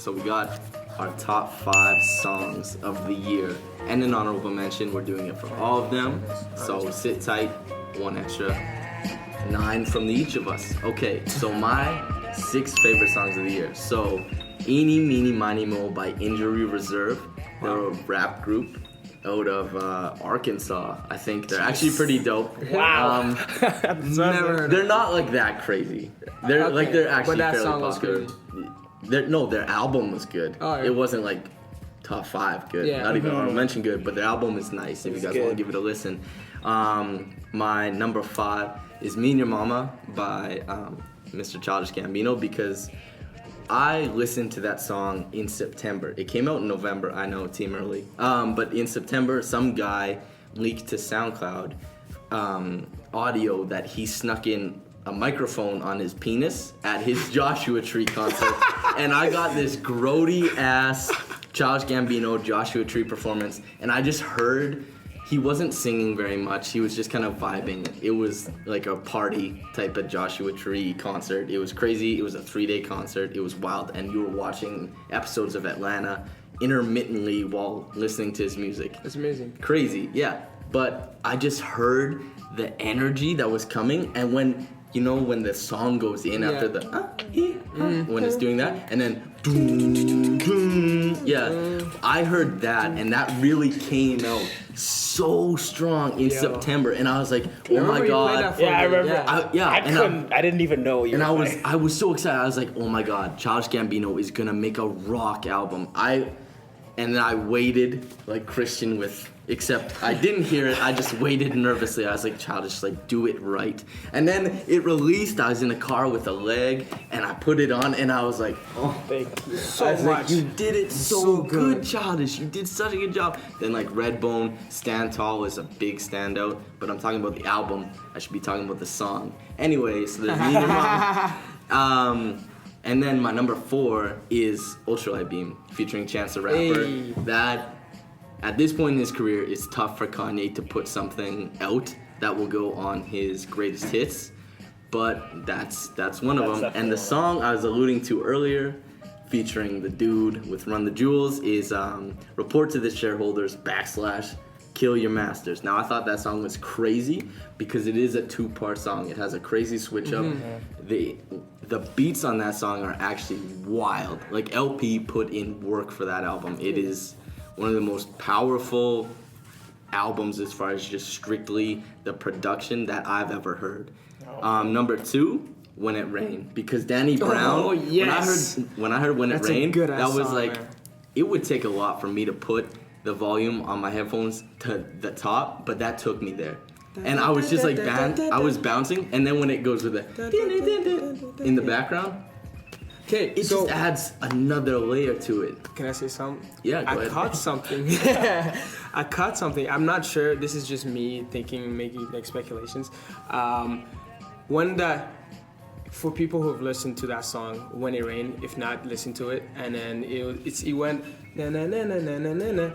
So we got our top 5 songs of the year. And an honorable mention, we're doing it for all of them. So sit tight, 1 extra, 9 from each of us. Okay, so my 6 favorite songs of the year. So, Eeny, Meeny, Miny, Mo by Injury Reserve. They're a rap group out of Arkansas. I think they're actually pretty dope. Wow. They're not like that crazy. They're actually fairly popular. Their album was good. Oh, yeah. It wasn't like top 5 good. Yeah. Not even honorable mention good, but their album is nice if you guys want to give it a listen. My number 5 is Me and Your Mama by Mr. Childish Gambino, because I listened to that song in September. It came out in November, I know, team early. But in September, some guy leaked to SoundCloud audio that he snuck in a microphone on his penis at his Joshua Tree concert. And I got this grody ass Childish Gambino Joshua Tree performance, and I just heard he wasn't singing very much. He was just kind of vibing. It was like a party type of Joshua Tree concert. It was crazy. It was a 3-day concert. It was wild. And you were watching episodes of Atlanta intermittently while listening to his music. It's amazing. Crazy, yeah. But I just heard the energy that was coming, and when the song goes in after the when it's doing that, and then I heard that, and that really came out so strong in September, and I was like, oh my god. Yeah, I remember. I didn't even know you. And I was so excited. I was like, oh my god, Childish Gambino is gonna make a rock album. And then I waited like Christian except I didn't hear it. I just waited nervously. I was like, Childish, like, do it right. And then it released. I was in a car with a leg, and I put it on, and I was like, oh, thank you so much. Like, you did it so good, Childish. You did such a good job. Then like Redbone, Stand Tall is a big standout, but I'm talking about the album. I should be talking about the song. Anyway, so there's Me and Your Mom. And then my number 4 is Ultralight Beam featuring Chance the Rapper. Hey. That, at this point in his career, it's tough for Kanye to put something out that will go on his greatest hits, but that's one of them. And the song I was alluding to earlier, featuring the dude with Run the Jewels, is Report to the Shareholders / Kill Your Masters. Now, I thought that song was crazy because it is a 2-part song. It has a crazy switch up. The beats on that song are actually wild. Like, LP put in work for that album. It is one of the most powerful albums as far as just strictly the production that I've ever heard. Number 2, When It Rained, because Danny Brown. Oh, yes. When I heard When It Rained, that was song, like, man. It would take a lot for me to put the volume on my headphones to the top, but that took me there. And I was just like, I was bouncing, and then when it goes with the in the background, it just adds another layer to it. Can I say something? Yeah, go ahead. I caught something. I caught something. I'm not sure. This is just me thinking, making like speculations. For people who've listened to that song, When It Rained, if not, listen to it, and then it went na na na na na na na na.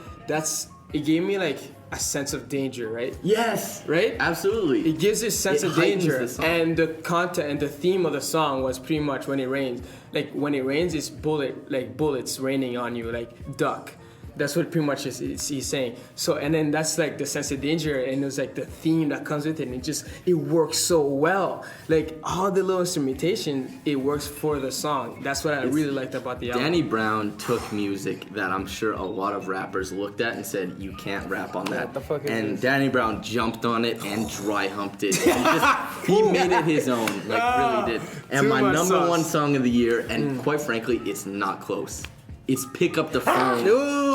It gave me like a sense of danger, right? Yes, right. Absolutely. It gives this sense of danger, and the content and the theme of the song was pretty much When It Rains. Like when it rains, it's bullets raining on you, like duck. That's what pretty much he's saying. So, and then that's like the sense of danger, and it was like the theme that comes with it, and it works so well. Like all the little instrumentation, it works for the song. That's what I really liked about the album. Danny Brown took music that I'm sure a lot of rappers looked at and said, you can't rap on that. What the fuck is this? Danny Brown jumped on it and dry humped it. He made it his own, really did. And my number 1 song of the year, and quite frankly, it's not close. It's Pick Up the Phone.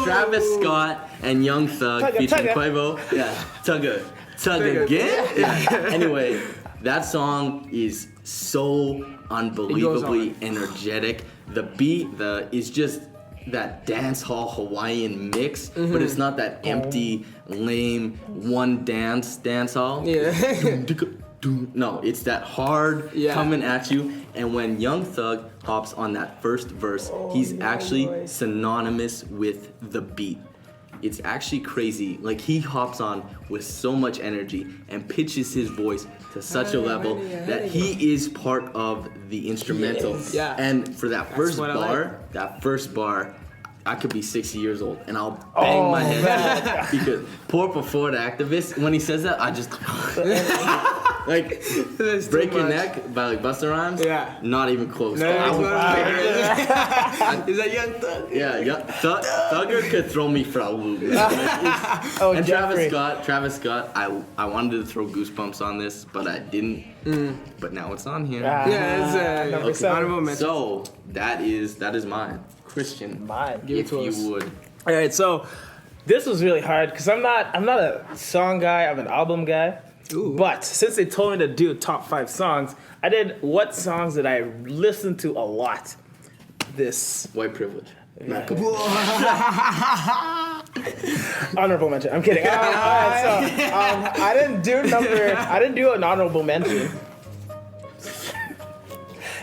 Travis Scott and Young Thug featuring Quavo. Yeah, Tug again? Yeah. Anyway, that song is so unbelievably energetic. The beat is just that dance hall Hawaiian mix, but it's not that empty, lame, one dance hall. Yeah. No, it's that hard coming at you. And when Young Thug hops on that first verse, he's actually synonymous with the beat. it's actually crazy. Like, he hops on with so much energy and pitches his voice to such a level that he is part of the instrumental. Yes. Yeah. And for that first bar, I could be 60 years old and I'll bang my head because poor performed activist, when he says that, I just like Break Your Neck by like Busta Rhymes. Yeah. Not even close. Is that Young Thug? Yeah, Thugger could throw me for a loop. And Travis Scott, I wanted to throw Goosebumps on this, but I didn't. But now it's on here. It's honorable mention. So that is mine. Christian, Give if you would. All right, so this was really hard because I'm not a song guy. I'm an album guy. Ooh. But since they told me to do top 5 songs, I did what songs that I listened to a lot. This white privilege. Honorable mention. I'm kidding. All right, so I didn't do an honorable mention.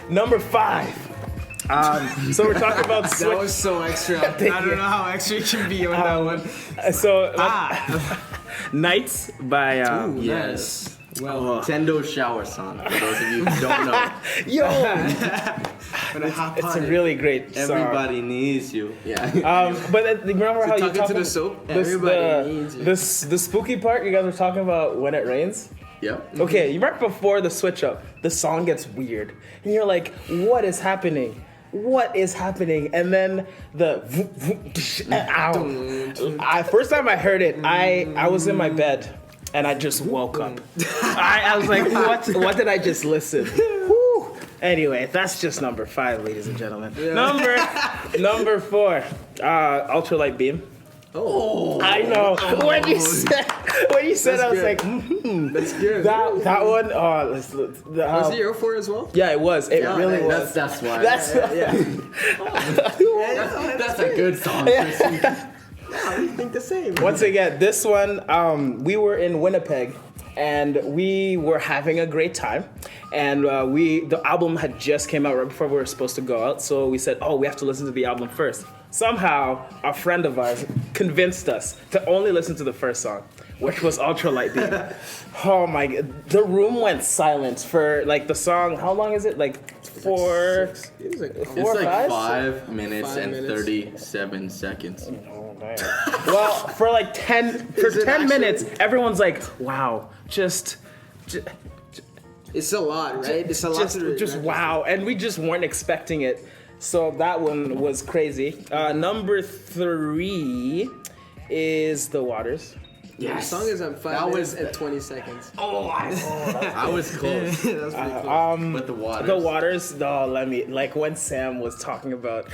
Number 5. So we're talking about That was so extra. I don't know how extra it can be on that one. So Nights by yes. Well, Nintendo shower song. For those of you who don't know. It's a really great song. Everybody needs you. Yeah. But remember how you talking to the soap? Everybody needs you. The spooky part you guys were talking about when it rains. Yep. Okay, you remember before the switch up, the song gets weird, and you're like, "What is happening? What is happening?" And then first time I heard it, I was in my bed and I just woke up. I was like, what did I just listen? Whew. Anyway, that's just number 5, ladies and gentlemen. Yeah. Number 4, Ultralight Beam. Oh, I know. When you said, I was like, that's good. That one. Was it your 4 as well? Yeah, it was. It really was. That's why. That's that's a good song. Yeah, we think the same. Once again, this one, we were in Winnipeg. And we were having a great time, and the album had just came out right before we were supposed to go out. So we said, "Oh, we have to listen to the album first." Somehow, a friend of ours convinced us to only listen to the first song, which was Ultralight Beam. Oh my God, the room went silent for like the song. How long is it? Like 4. It was like 4 or 5? 5 minutes and 37 seconds. Well, for like 10 minutes, everyone's like, "Wow, just it's a lot, right? It's a lot. Just wow," and we just weren't expecting it. So that one was crazy. Number 3 is The Waters. Yeah, the song is on 5 minutes and 20 seconds. I was close. That was pretty close. But The Waters. The Waters, like when Sam was talking about,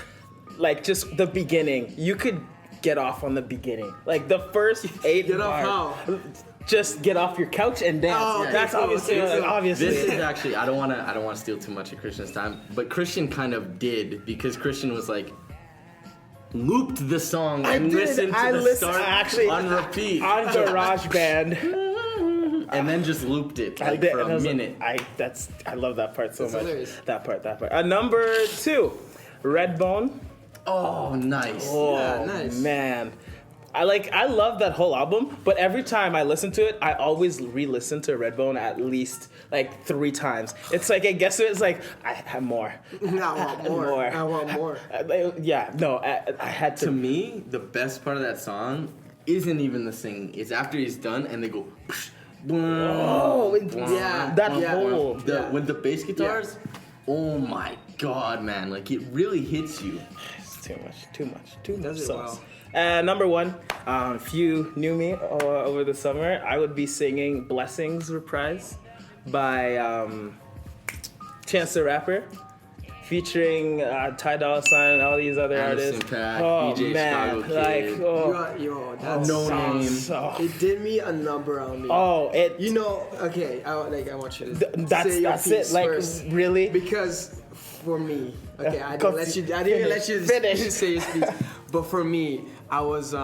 like just the beginning, you could get off on the beginning. Like the first 8 Get bars. off how? Just get off your couch and dance. Oh, that's obviously. This is actually, I don't want to steal too much of Christian's time, but Christian kind of did, because Christian was like, looped the song and listened to the start on repeat on GarageBand, and then just looped it for a minute. I love that part so much. Hilarious. That part. Number 2, Redbone. Oh, nice. Oh, yeah, nice. Man. I love that whole album, but every time I listen to it, I always re-listen to Redbone at least like 3 times. It's like, I guess it's like, I have more. I want more. I want more. I had to. To me, the best part of that song isn't even the singing. It's after he's done and they go, with the bass guitars. Yeah. Oh my God, man! Like it really hits you. It's too much. Does it well. Number 1, if you knew me over the summer, I would be singing Blessings Reprise by Chance the Rapper, featuring Ty Dolla $ign and all these other Anderson artists. Paak, Oh DJ man, Chicago Kid. That No song, Name. it did me a number on me. Okay, I want you to say your piece it. Like first. really, because for me, okay, I didn't let you finish. say your speech, but for me, I was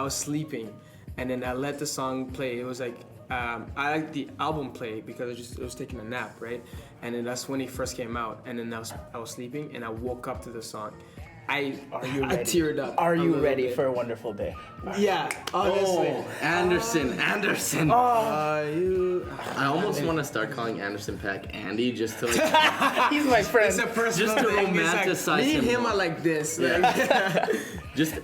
sleeping, and then I let the song play. It was like I liked the album play because I was taking a nap, right? And then that's when it first came out, and then I was sleeping, and I woke up to the song. I ready? teared up. Are you little ready bit. for a wonderful day? Yeah, honestly. Oh, Anderson. I almost want to start calling Anderson Paak Andy just to like He's my friend. It's a personal Just to thing. It's like, romanticize me and him him more. are like this. Yeah.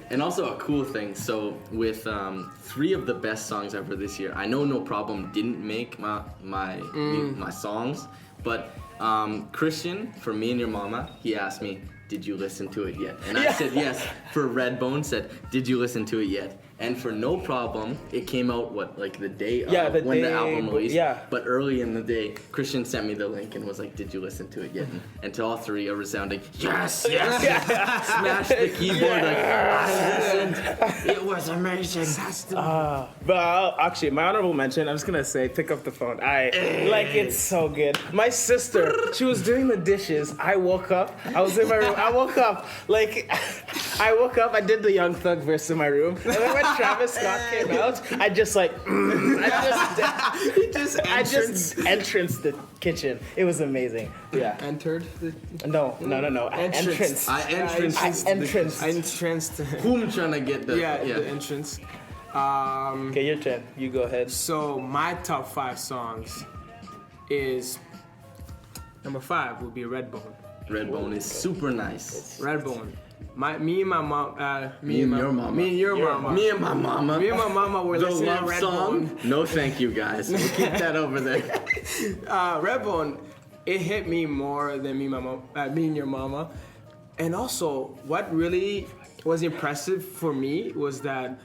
And also a cool thing. So with 3 of the best songs ever this year, I know No Problem didn't make my songs, but Christian, for Me and Your Mama, he asked me, did you listen to it yet? And I said yes. For Redbone, said, did you listen to it yet? And for No Problem, it came out the day of when the album released. Yeah. But early in the day, Christian sent me the link and was like, did you listen to it yet? And to all 3, a resounding yes. Smashed the keyboard I listened. It was amazing. But actually, my honorable mention, I'm just gonna say, pick up the phone. It's so good. My sister, she was doing the dishes. I woke up. I was in my room. I woke up. I did the Young Thug verse in my room. And then when Travis Scott came out, I just entranced the kitchen. It was amazing. Yeah. Entered? No. Entrance. I Entranced. Who am trying to get the... The entrance. Okay, your turn. You go ahead. So my top 5 songs is... Number 5 would be Redbone. Redbone is super nice. Redbone. Me and my mom. Me and your mama. Me and your mama. Me and my mama. Me and my mama were The listening to love Redbone. song? No thank you, guys. We'll keep that over there. Redbone, it hit me more than me and your mama. And also, what really was impressive for me was that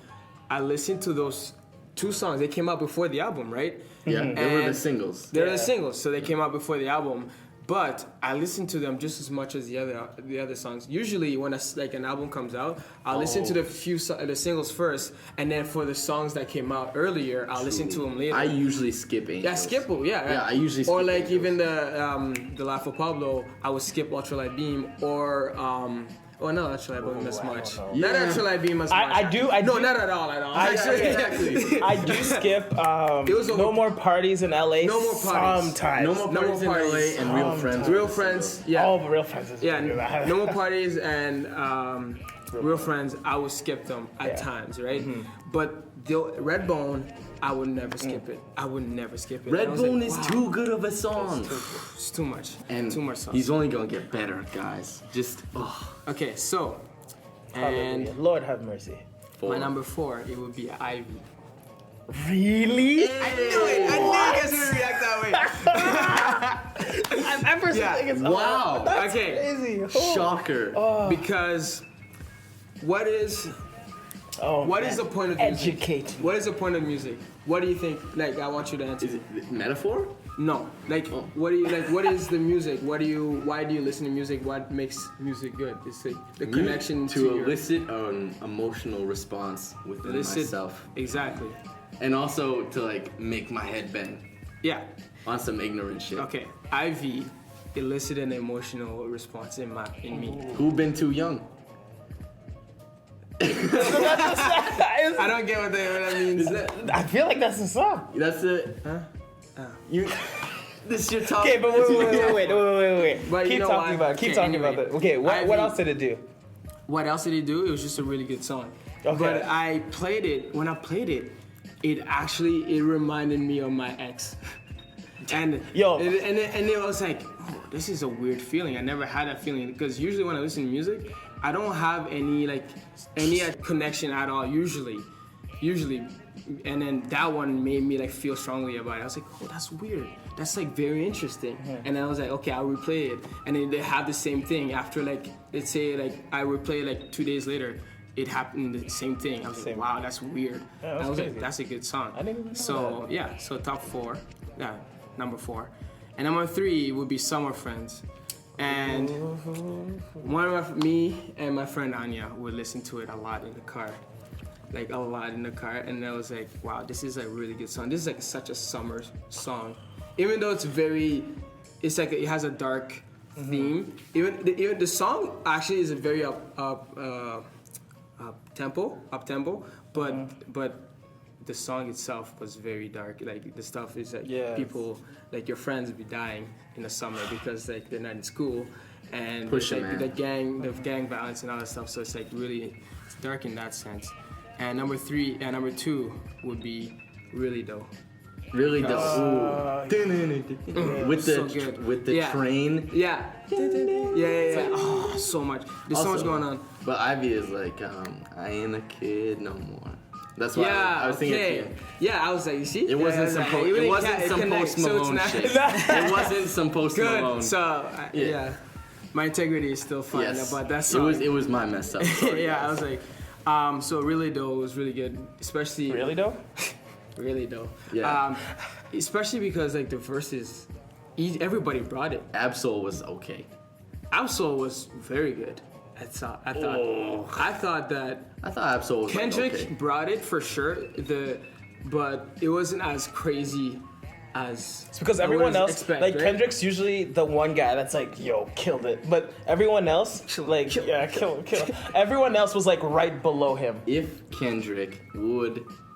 I listened to those 2 songs. They came out before the album, right? Yeah, they were the singles. They're the singles, so they came out before the album. But I listen to them just as much as the other songs. Usually, when an album comes out, I'll listen to the singles first, and then for the songs that came out earlier, I'll listen to them later. I usually skip Angels. Yeah, skip them. Yeah, I usually skip or like Angels. even the Life of Pablo, I would skip Ultralight Beam or. Not Ultralight Beam as much. Not Ultralight Beam as much. I do. No, not at all. Exactly. I do skip No More Parties in LA. No More Parties. Sometimes. No More Parties in LA and Real Friends. Real Friends. Yeah. Oh, Real Friends is really bad. No More Parties and Real Friends, I would skip them at times, right? But the Redbone, I would never skip it. I would never skip it. Redbone is too good of a song. It's too much. And too much songs. he's only gonna get better, guys. Okay, so Hallelujah. Lord have mercy. my number 4, it would be Ivy. Really? I knew it. I knew you guys would react that way. I personally think it's Wow. that's Okay. crazy. Shocker. Because what is the point of music? Educate. What is the point of music? What do you think? I want you to answer. Is it metaphor? No. What do you what is the music? Why do you listen to music? What makes music good? It's the connection to your... elicit an emotional response within myself. Exactly. And also to make my head bend Yeah. on some ignorant shit. Okay. Ivy elicited an emotional response in me. Who been too young? I don't get what that means. I feel like that's the song. That's it. Huh? This is your top. Okay, but wait. But Keep talking about that. Okay, what else did it do? What else did he do? It was just a really good song. Okay. But I played it. When I played it, it reminded me of my ex. And it was like, oh, this is a weird feeling. I never had that feeling because usually when I listen to music, I don't have any connection at all. Usually, and then that one made me feel strongly about it. I was like, oh, that's weird. That's very interesting. Mm-hmm. And I was like, okay, I'll replay it. And then they have the same thing after let's say I replay it 2 days later. It happened the same thing. I was like, wow, that's weird. Yeah, that's I was crazy. like, that's a good song. I didn't even know so that. yeah, so top 4, number 4, and number 3 would be Summer Friends. And me and my friend Anya would listen to it a lot in the car. And I was like, wow, this is a really good song. This is such a summer song. Even though it has a dark theme. Even the song actually is a very up tempo, but the song itself was very dark. The stuff is people, your friends would be dying in the summer because they're not in school, and Push it's it, like man. the gang violence and all that stuff. So it's like really it's dark in that sense. And number two would be Really Though. Really dope. With so the good. with the train. Yeah. Yeah. Oh, so much. There's so much going on. But Ivy is like, I ain't a kid no more. That's why I was thinking. Okay. Yeah, I was like, you see, It wasn't some it Post Malone shit. It wasn't some Post Malone. Good. So yeah, my integrity is still fine. Yes. But that song. It was my mess up. Sorry, yeah, guys. I was like, so Really Though was really good, especially. Really though? Really Though. Yeah. Especially because like the verses, everybody brought it. Absol was okay. Absol was very good. I thought that I thought Absol was Kendrick like, okay. brought it for sure. But it wasn't as crazy as It's because I everyone would else, expect, like right? Kendrick's usually the one guy that's like, yo, killed it. But everyone else, kill it. Everyone else was like right below him.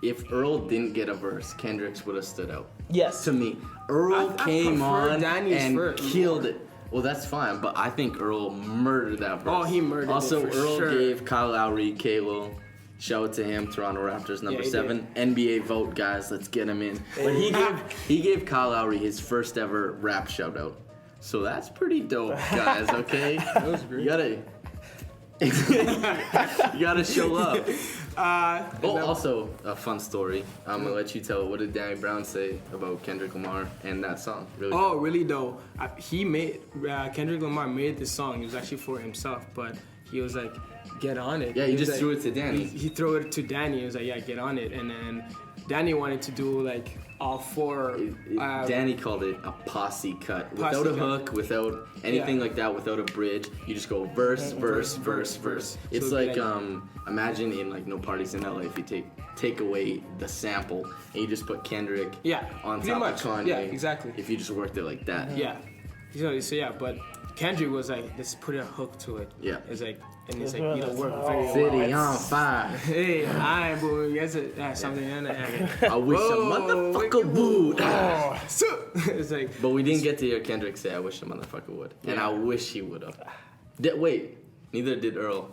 If Earl didn't get a verse, Kendrick's would have stood out. Yes. To me, Earl I came prefer on Danny's and verse killed it. Well, that's fine, but I think Earl murdered that verse. Oh, he murdered also, it for Earl sure. gave Kyle Lowry, Kalo. Shout out to him, Toronto Raptors number he 7. NBA vote, guys, let's get him in. But he gave Kyle Lowry his first ever rap shout out. So that's pretty dope, guys, okay? That was great. You gotta show up. Oh, Also a fun story. I'm gonna let you tell. What did Danny Brown say about Kendrick Lamar and that song? Really Oh, dope. Really Though. He made Kendrick Lamar made this song. It was actually for himself, but he was like, "Get on it." Yeah, he was just like- threw it to Danny. He threw it to Danny. He was like, "Yeah, get on it." And then Danny wanted to do like all four. Danny called it a posse cut. Posse Without a cut. hook, without anything like that, without a bridge. You just go verse, verse. It's So it'd like, be imagine in like No Parties in LA if you take away the sample and you just put Kendrick on pretty top much. of Kanye. Yeah, exactly. If you just worked it like that. Yeah. So yeah, but Kendrick was like, let's put a hook to it. Yeah. It's like, and it's like, you know, work very well. City on fire. Hey, I boy, that's something in it. I wish a motherfucker would. It's like, But we didn't get to hear Kendrick say, I wish a motherfucker would. And I wish he would have. Wait, neither did Earl.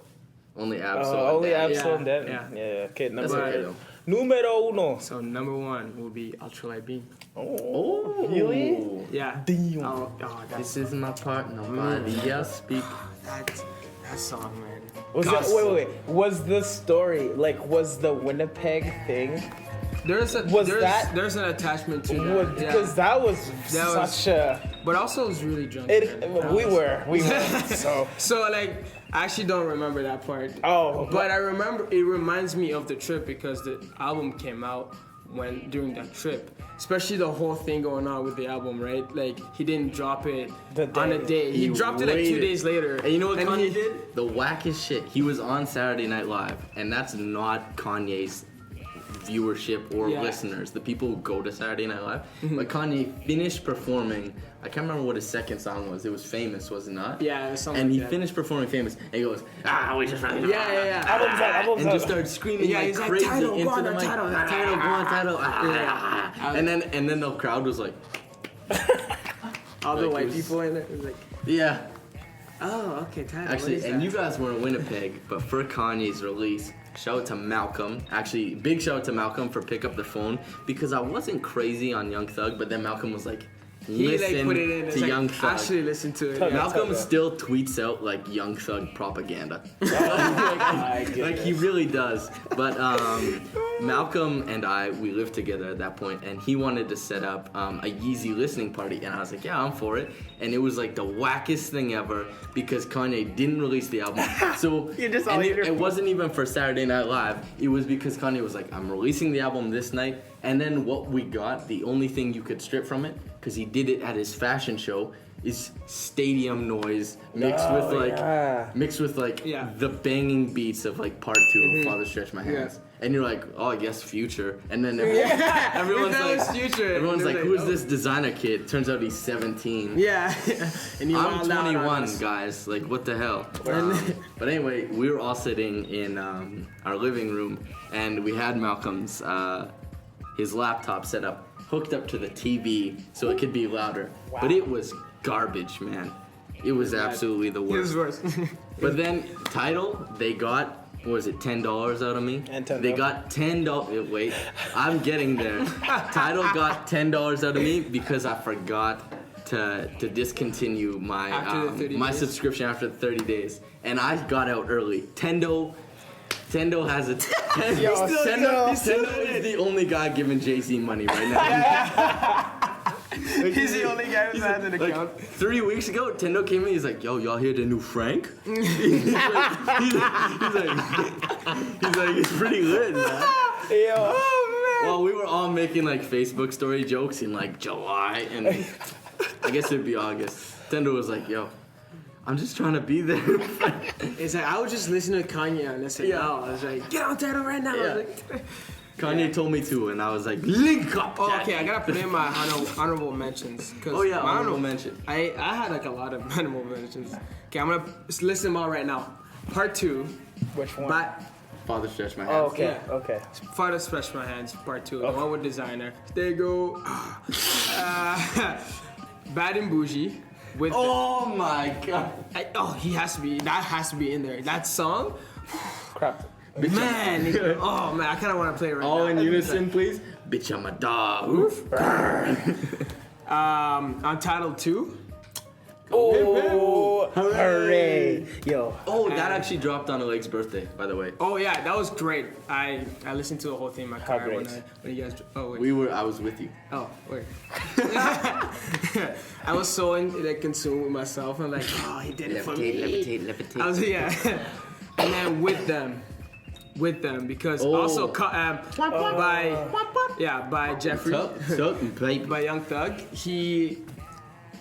Only Absol. Only and Danny. Absol and Danny. Yeah. Yeah. Okay. That's okay though. Numero uno. so number one will be Ultralight Beam. Oh, really? Yeah. Damn. Oh, This is my part, nobody else speak. that song, man. Was that, wait. Was the story was the Winnipeg thing? There's an attachment to that. Because that was such a. But also it was really drunk. We were. So like, I actually don't remember that part. Oh. But I remember it reminds me of the trip because the album came out during that trip. Especially the whole thing going on with the album, right? Like he didn't drop it on a day. He dropped it like 2 days later. And you know what Kanye did? The wackest shit. He was on Saturday Night Live, and that's not Kanye's viewership or listeners, the people who go to Saturday Night Live. But Kanye finished performing. I can't remember what his second song was. It was Famous, was it not? Yeah, it was something and like he that. finished performing Famous, and he goes, we just ran. Album's and out. just started screaming like he's like, crazy title, into go on, the mic. title. Title. And then the crowd was like, all the Like, white it was- people in it. It was like, yeah. oh, okay, title. what Actually, is and that? you guys were in Winnipeg, but for Kanye's release, shout out to Malcolm. Actually, big shout out to Malcolm for pick up the phone because I wasn't crazy on Young Thug, but then Malcolm was like, listen put it in. It's to like, Young Thug. actually listen to it. Malcolm still tweets out like Young Thug propaganda. Like he really does. But Malcolm and we lived together at that point, and he wanted to set up a Yeezy listening party, and I was like, yeah, I'm for it. And it was like the wackest thing ever because Kanye didn't release the album. So it wasn't even for Saturday Night Live. It was because Kanye was like, I'm releasing the album this night. And then what we got, the only thing you could strip from it, because he did it at his fashion show, is stadium noise mixed with the banging beats of like part 2 of Father Stretch My Hands. And you're like, oh, I guess Future. And then everyone's like, who's this designer kid? Turns out he's 17. Yeah. And I'm 21, guys. Like, what the hell? But anyway, we were all sitting in our living room, and we had Malcolm's his laptop set up, hooked up to the TV so it could be louder. Wow. But it was garbage, man. It was absolutely the He was worst. worse. But then Tidal, they got, what was it, $10 out of me? And $10. They got $10. Wait, I'm getting there. Tidal got $10 out of me because I forgot to discontinue my After the 30 my days? subscription after 30 days, and I got out early. Tendo has a Tendo is the only guy giving Jay-Z money right now. He's the only guy who has an account. 3 weeks ago, Tendo came in. He's like, "Yo, y'all hear the new Frank?" he's like, it's pretty lit, man. Yo. Oh man. Well, we were all making like Facebook story jokes in like July, and I guess it'd be August. Tendo was like, "Yo, I'm just trying to be there." It's like I was just listening to Kanye and listen. Yeah. I was like, get on Tidal right now. Yeah. I was like, Kanye told me to, and I was like, "Link up." oh, Jack." okay, I gotta put in my honorable mentions. Oh yeah, honorable mention. I had like a lot of honorable mentions. Okay, I'm gonna list them all right now. Part 2. Which one? Father stretch my Oh, hands. okay, Yeah. okay. Father Stretch My Hands, Part 2. The one with Designer. There you go. Bad and Bougie. With Oh my god. he has to be. That has to be in there. That song, Crap. man. Oh man, I kind of want to play it right now. All in unison, please. Bitch, I'm a dog. Oof. On Title 2. Oh, hooray. Yo. Oh, that actually dropped on Aleg's birthday, by the way. Oh yeah, that was great. I listened to the whole thing in my car great. when you guys. Oh wait. I was with you. Oh wait. I was so consumed with myself. I'm like, oh, he did it for me. Levitate. I was and then with them because also by Jeffrey, by Young Thug.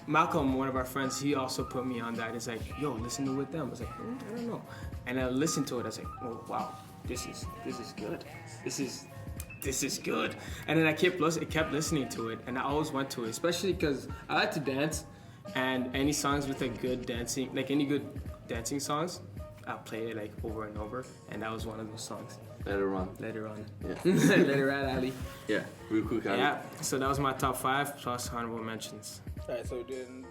Malcolm, one of our friends, he also put me on that. It's like, yo, listen to With Them. I was like, I don't know. And I listened to it. I was like, oh wow, this is good. This is good. And then I kept listening to it, and I always went to it, especially because I like to dance, and any songs with a good dancing, like any good dancing songs, I'll play it like over and over, and that was one of those songs. Later on. Yeah. Yeah. Later on, Ali. Yeah. Real quick. Yeah. So that was my top 5 plus honorable mentions. Alright, so we're doing